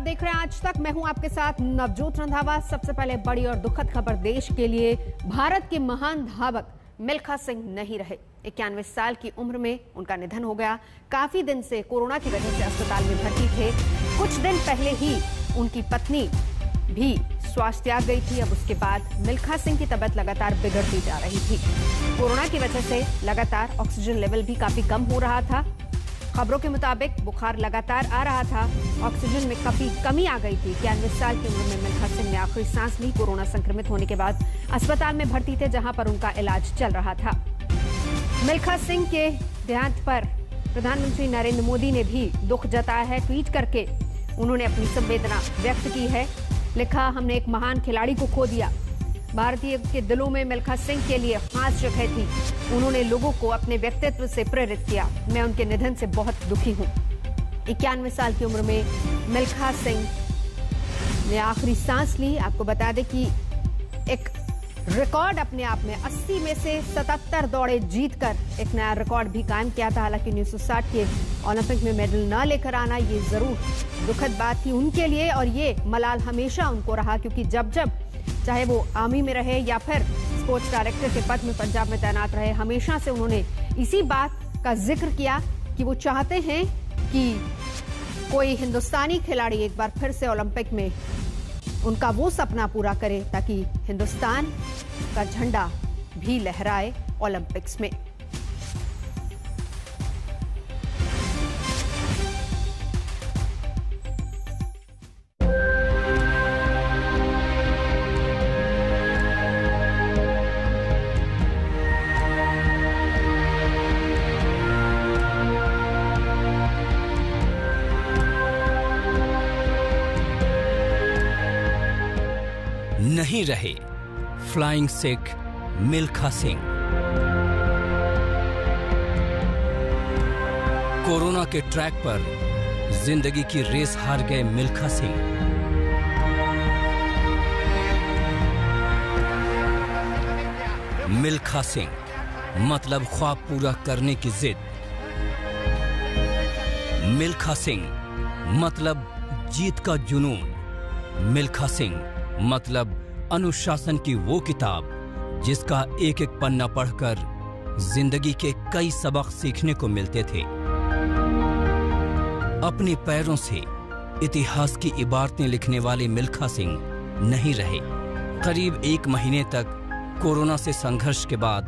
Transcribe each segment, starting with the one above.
आप देख रहे हैं आज तक। मैं हूं आपके साथ नवजोत रंधावा। सबसे पहले बड़ी और दुखद खबर देश के लिए। भारत के महान धावक मिल्खा सिंह नहीं रहे। 91 साल की उम्र में उनका निधन हो गया। काफी दिन से कोरोना की वजह से अस्पताल में भर्ती थे। कुछ दिन पहले ही उनकी पत्नी भी स्वास्थ्य त्याग गई थी। अब उसके बाद मिल्खा सिंह की तबीयत लगातार बिगड़ती जा रही थी। कोरोना की वजह से लगातार ऑक्सीजन लेवल भी काफी कम हो रहा था। खबरों के मुताबिक बुखार लगातार आ रहा था। ऑक्सीजन में काफी कमी आ गई थी। 91 साल की उम्र में मिल्खा सिंह ने आखिरी सांस ली। कोरोना संक्रमित होने के बाद अस्पताल में भर्ती थे, जहां पर उनका इलाज चल रहा था। मिल्खा सिंह के देहांत पर प्रधानमंत्री नरेंद्र मोदी ने भी दुख जताया है। ट्वीट करके उन्होंने अपनी संवेदना व्यक्त की है। लिखा, हमने एक महान खिलाड़ी को खो दिया। भारतीय के दिलों में मिल्खा सिंह के लिए खास जगह थी। उन्होंने लोगों को अपने व्यक्तित्व से प्रेरित किया। मैं उनके निधन से बहुत दुखी हूं। 91 साल की उम्र में मिल्खा सिंह ने आखिरी सांस ली। आपको बता दें कि एक रिकॉर्ड अपने आप में 80 में से 77 दौड़े जीतकर एक नया रिकॉर्ड भी कायम किया था। हालांकि 1960 के ओलंपिक में मेडल न लेकर आना ये जरूर दुखद बात थी उनके लिए, और ये मलाल हमेशा उनको रहा, क्योंकि जब जब चाहे वो आर्मी में रहे या फिर स्पोर्ट्स डायरेक्टर के पद में पंजाब में तैनात रहे, हमेशा से उन्होंने इसी बात का जिक्र किया कि वो चाहते हैं कि कोई हिंदुस्तानी खिलाड़ी एक बार फिर से ओलंपिक में उनका वो सपना पूरा करे, ताकि हिंदुस्तान का झंडा भी लहराए ओलंपिक्स में। नहीं रहे फ्लाइंग सिख मिल्खा सिंह। कोरोना के ट्रैक पर जिंदगी की रेस हार गए मिल्खा सिंह। मिल्खा सिंह मतलब ख्वाब पूरा करने की जिद। मिल्खा सिंह मतलब जीत का जुनून। मिल्खा सिंह मतलब अनुशासन की वो किताब जिसका एक एक पन्ना पढ़कर जिंदगी के कई सबक सीखने को मिलते थे। अपने पैरों से इतिहास की इबारतें लिखने वाले मिल्खा सिंह नहीं रहे। करीब 1 महीने तक कोरोना से संघर्ष के बाद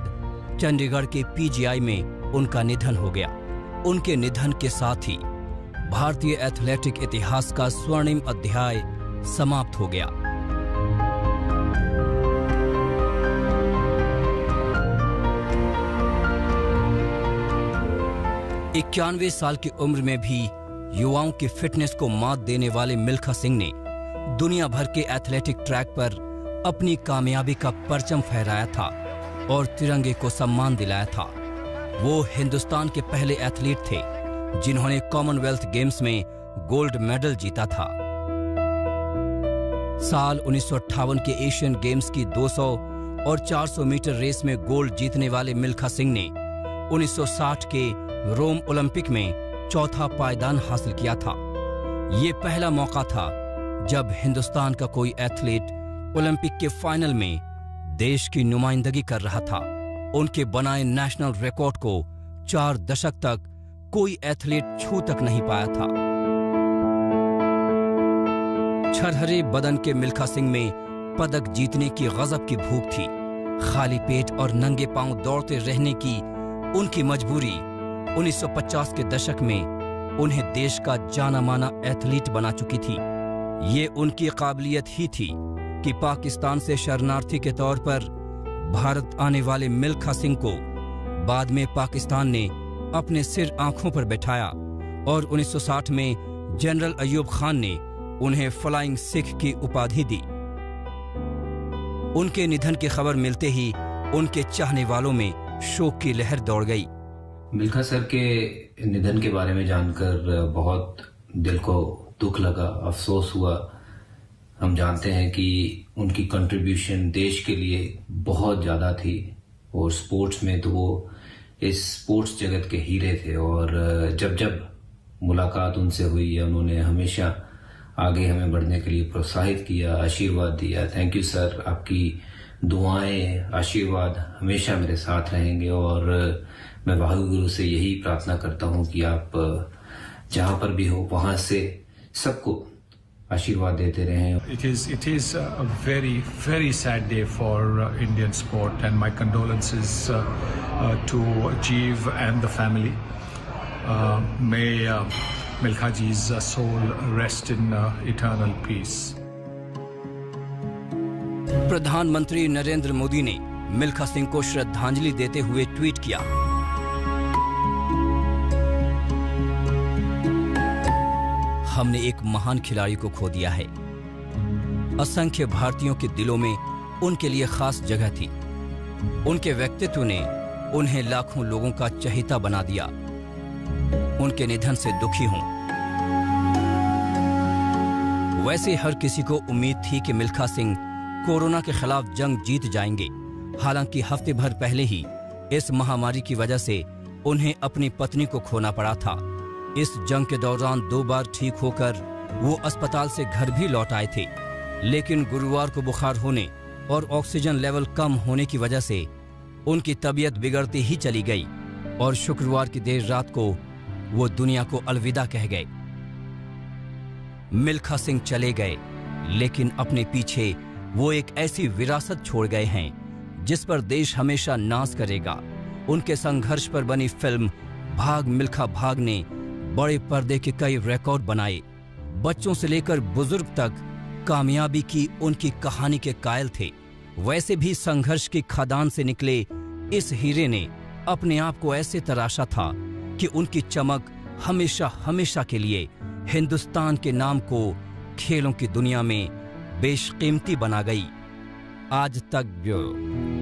चंडीगढ़ के पीजीआई में उनका निधन हो गया। उनके निधन के साथ ही भारतीय एथलेटिक इतिहास का स्वर्णिम अध्याय समाप्त हो गया। 91 साल की उम्र में भी युवाओं की फिटनेस को मात देने वाले मिल्खा सिंह ने दुनिया भर के एथलेटिक ट्रैक पर अपनी कामयाबी का परचम फहराया था और तिरंगे को सम्मान दिलाया था। वो हिंदुस्तान के पहले एथलीट थे जिन्होंने कॉमनवेल्थ गेम्स में गोल्ड मेडल जीता था। साल 1958 के एशियन गेम्स की 200 और 400 मीटर रेस में गोल्ड जीतने वाले मिल्खा सिंह ने 1960 के रोम ओलंपिक में चौथा पायदान हासिल किया था। ये पहला मौका था जब हिंदुस्तान का कोई एथलीट ओलंपिक के फाइनल में देश की नुमाइंदगी कर रहा था। उनके बनाए नेशनल रिकॉर्ड को 4 दशक तक कोई एथलीट छू तक नहीं पाया था। छरहरे बदन के मिल्खा सिंह में पदक जीतने की गजब की भूख थी। खाली पेट और नंगे पांव दौड़ते रहने की उनकी मजबूरी 1950 के दशक में उन्हें देश का जाना माना एथलीट बना चुकी थी। ये उनकी काबिलियत ही थी कि पाकिस्तान से शरणार्थी के तौर पर भारत आने वाले मिल्खा सिंह को बाद में पाकिस्तान ने अपने सिर आंखों पर बैठाया और 1960 में जनरल अयूब खान ने उन्हें फ्लाइंग सिख की उपाधि दी। उनके निधन की खबर मिलते ही उनके चाहने वालों में शोक की लहर दौड़ गई। मिल्खा सर के निधन के बारे में जानकर बहुत दिल को दुख लगा, अफसोस हुआ। हम जानते हैं कि उनकी कंट्रीब्यूशन देश के लिए बहुत ज़्यादा थी और स्पोर्ट्स में तो वो इस स्पोर्ट्स जगत के हीरे थे। और जब जब मुलाकात उनसे हुई, उन्होंने हमेशा आगे हमें बढ़ने के लिए प्रोत्साहित किया, आशीर्वाद दिया। थैंक यू सर, आपकी दुआएं, आशीर्वाद हमेशा मेरे साथ रहेंगे और मैं वाहिगुरु से यही प्रार्थना करता हूं कि आप जहां पर भी हो वहां से सबको आशीर्वाद देते रहें। It is a very sad day for Indian sport, and my condolences to Jeev and the family. May Milkha Ji's soul rest in eternal peace. प्रधानमंत्री नरेंद्र मोदी ने मिल्खा सिंह को श्रद्धांजलि देते हुए ट्वीट किया, हमने एक महान खिलाड़ी को खो दिया है। असंख्य भारतीयों के दिलों में उनके लिए खास जगह थी। उनके व्यक्तित्व ने उन्हें लाखों लोगों का चहेता बना दिया। उनके निधन से दुखी हूं। वैसे हर किसी को उम्मीद थी कि मिल्खा सिंह कोरोना के खिलाफ जंग जीत जाएंगे। हालांकि हफ्ते भर पहले ही इस महामारी की वजह से उन्हें अपनी पत्नी को खोना पड़ा था। इस जंग के दौरान 2 बार ठीक होकर वो अस्पताल से घर भी लौट आए थे, लेकिन गुरुवार को बुखार होने और ऑक्सीजन लेवल कम होने की वजह से उनकी तबीयत बिगड़ती ही चली गई और शुक्रवार की देर रात को वो दुनिया को अलविदा कह गए। मिल्खा सिंह चले गए, लेकिन अपने पीछे वो एक ऐसी विरासत छोड़ गए हैं जिस पर देश हमेशा नाज करेगा। उनके संघर्ष पर बनी फिल्म भाग मिल्खा भाग ने बड़े पर्दे के कई रिकॉर्ड बनाए। बच्चों से लेकर बुजुर्ग तक कामयाबी की उनकी कहानी के कायल थे। वैसे भी संघर्ष की खदान से निकले इस हीरे ने अपने आप को ऐसे तराशा था कि उनकी चमक हमेशा हमेशा के लिए हिंदुस्तान के नाम को खेलों की दुनिया में बेशकीमती बना गई। आज तक ब्यूरो।